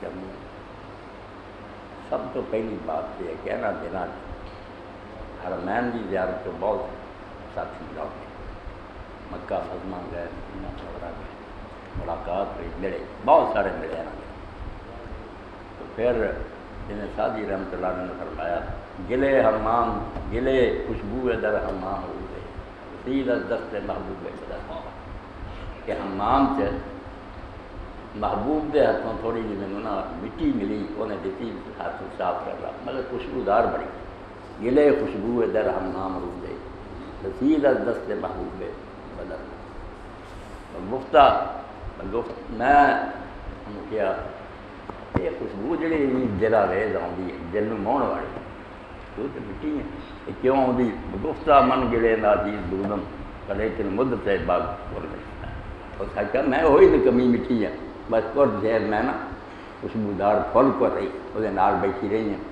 کرنی سب تو پہلی بات یہ ہے کہنا دینا حرمین کی زیارت تو بہت ساتھی لوگ مکہ مدینہ گئے مدینہ وغیرہ گئے ملاقات ہوئی ملے بہت سارے ملے ہیں تو پھر جنہیں سادی رحمۃ اللہ نے فرمایا گلے حمام گلے خوشبو در حمام ہو گئے وسیل از دست محبوب بدر کہ حمام سے محبوب دے ہاتھوں تھوڑی جی میں نا مٹی ملی انہیں دیتی ہاتھ صاف کر رہا مگر خوشبودار بڑی گلے خوشبو در حمام ہو گئے وسیل از دست محبوب بدر گفتہ میں کیا یہ خوشبو جی دلا ریز آئی دل میں موہن والی تو مٹی ہے کیوں آئی گفتہ من گلے ناجیز دودم کلے تل مد سے باغ اس آخیا میں وہی تو کمی مٹی ہے بس کچھ دیر میں نا خوشبودار پھل کو رہی وہ بیٹھی رہی ہیں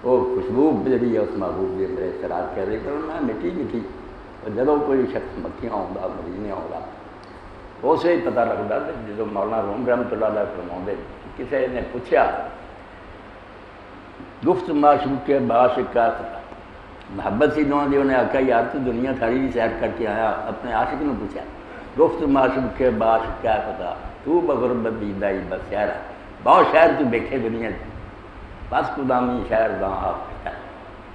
وہ خوشبو جی ہے اس محبوب کے میرے سراج کر رہی پر میں مٹی مٹی جدو کوئی شخص مکھیاں آؤں مدینے آؤں اسے ہی پتہ لگتا کہ جب مولانا روم رحمۃ اللہ علیہ فرماؤں کسی نے پوچھا گفت معشوق کے بعاشق کا محبت سی دونوں دی انہیں آخیا یار تو دنیا تھاری بھی سیر کر کے آیا اپنے عاشق نے پوچھا گفت معشوق کے بعاشق کیا پتا تو بغربت دیدائی بس شہر بہت شہر تو بیٹھے دنیا بس قدامی شہر داں آپ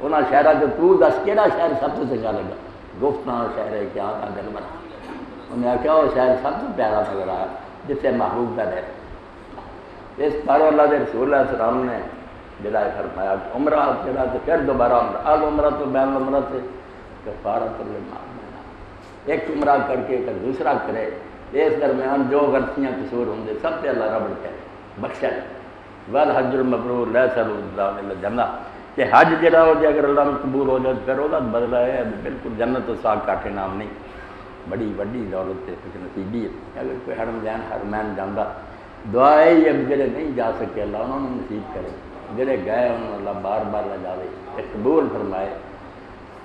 انہیں شہرہ تو دس کہڑا شہر سب سے چنگا لگا گفتہ شہر ہے کیا کا دل بنا انہیں آخیا وہ شہر سب سے پیارا نظر آیا جس سے محبوب کا رہے اس پر اللہ کے رسول علیہ السلام نے جڑا فرمایا عمرہ جڑا تو پھر دوبارہ عمرہ عمرہ تو بین عمرہ سے کفارۃ للماء ایک عمرہ کر کے ایک دوسرا کرے اس درمیان جو غلطیاں قصور ہوں گے سب پہ اللہ رب کرے بخشے والحج المبرور لیس له جزاء الا الجنہ کہ حج جڑا ہو جائے اگر اللہ میں قبول ہو جائے پھر وہ بدلہ ہے بالکل جنت تو ساگ کاٹے نام نہیں بڑی وڈی دولت ہے کچھ نصیبی ہے اگر کوئی حرمین جانا دعا ہے اب جڑے نہیں جا سکے اللہ انہوں نے نصیب کرے جڑے گئے انہوں نے اللہ بار بار لے جاوے ایک قبول فرمائے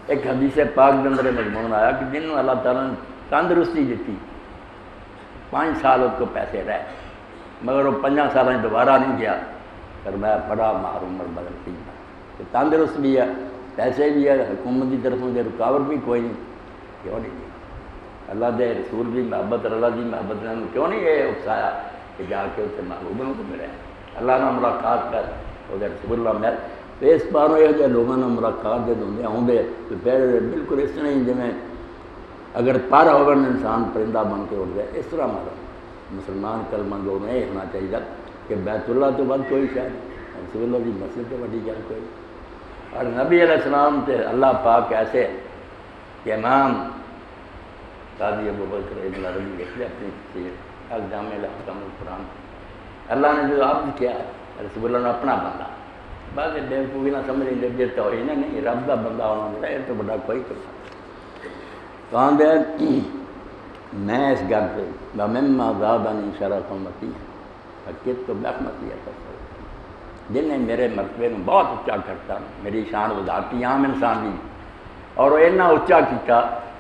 ایک حدیث پاک کے اندر مضمون آیا کہ جنہوں اللہ تعالیٰ نے تندرستی دیتی 5 سال اس کو پیسے رہے مگر وہ 5 سال دوبارہ نہیں گیا فرمایا بڑا محروم اور بدلتی کہ تندرست بھی ہے پیسے بھی ہے حکومت کی طرفوں سے رکاوٹ بھی کوئی نہیں کیوں نہیں اللہ دے رسول کی محبت اللہ کی محبت نے کیوں نہیں یہ اکسایا کہ جا کے اسے محبوبوں کو ملے اللہ نے ملاقات کر وہ رسول اللہ مل تو اس باروں یہ جہاں لوگوں نے ملاقات دے دیں آدھے تو پھر بالکل اس طرح ہی جی اگر پر ہوگا انسان پرندہ بن کے اٹھ گئے اس طرح مارا مسلمان کلمہ گو میں یہ ہونا چاہیے کہ بیت اللہ تو بعد کوئی شاید رسول اللہ کی مسجد تو بڑی گل کوئی اور نبی علیہ السلام تے اللہ پاک ایسے کہ امام قاضی ابو بکر ابن عربی لکھ لے اپنی تفسیر الجامع الاحکام القرآن اللہ نے جو آپ کیا رسول اللہ نے اپنا بندہ بعد بیوقوفی نہ سمجھ لے دیتا ہوئی نا نہیں رب کا بندہ ہونا چاہیے تو بڑا کوئی کرتا کہاں دے میں اس گھر پہ مما زادنی شرف امتی حقیقت تو بحمتی ہے جن نے میرے مرتبے میں بہت اچا کرتا میری شان وضاحتی عام انسان بھی اور وہ اتنا اچا کیا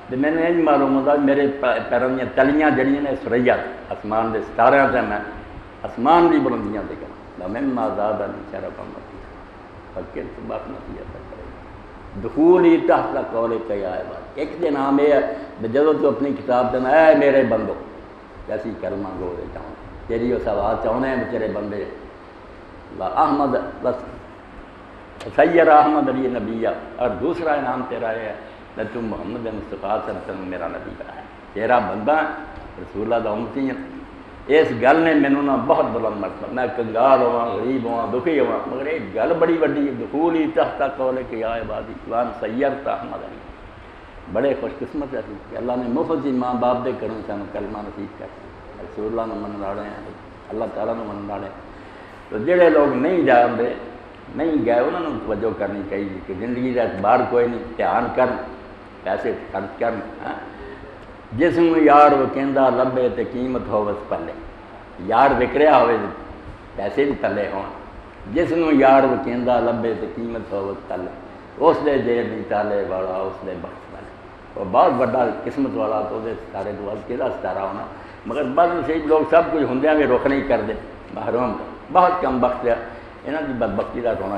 تو میں نے یہ معلوم ہوتا میرے پیروں دیا تلیاں جڑیاں نے سریا آسمان کے ستارے سے میں آسمان کی بلندیاں دے کر مما زادنی شرف امتی حقیقت تو بحمتی ہے دخولی تحت قول کیا ہے بات ایک دن نام یہ ہے جب تو اپنی کتاب دینا اے میرے بندو کیسی کلمہ گو دے چاہوں تیری وہ سوال چاہنے ہیں تیرے بندے احمد سید احمد علی نبیہ اور دوسرا انعام تیرا یہ ہے تم محمد مصطفیٰ صلی اللہ علیہ وسلم میرا نبی ہے تیرا بندہ رسول اللہ دا امتی ہے اس گل نے مینوں نہ بہت بلند مرتبہ میں کنگال ہوا غریب ہوا دکھی ہوا مگر ایک گل بڑی وڈی دخولی تحت قول کہ یا عبادی وان سید احمد علی بڑے خوش قسمت ہے کہ اللہ نے مفت ہی ماں باپ دے کروں سانو کلمہ نصیب کر رسول اللہ نے من لاڑے ہیں اللہ تعالیٰ نے من لاڑے تو جڑے لوگ نہیں جاندے نہیں گئے انہوں نے توجہ کرنی چاہیے کہ زندگی کا اعتبار کوئی نہیں دھیان کر پیسے خرچ کر جسم یار وہ کہندا لبے تے قیمت ہو بس پلے یار وکریا ہوئے پیسے بھی تلے ہون جسم یار وہ کہندا لبے تے قیمت ہو بس پلے اس دے دیر نہیں تالے والا اس دے بخش والے وہ بہت بڑا قسمت والا تو دے ستارے دو کہ ستارہ ہونا مگر بعض صحیح لوگ سب کچھ ہوندیاں بھی رخ نہیں کر دے محروم بہت کم وقت ہے انہاں دی بدبختی دا ہونا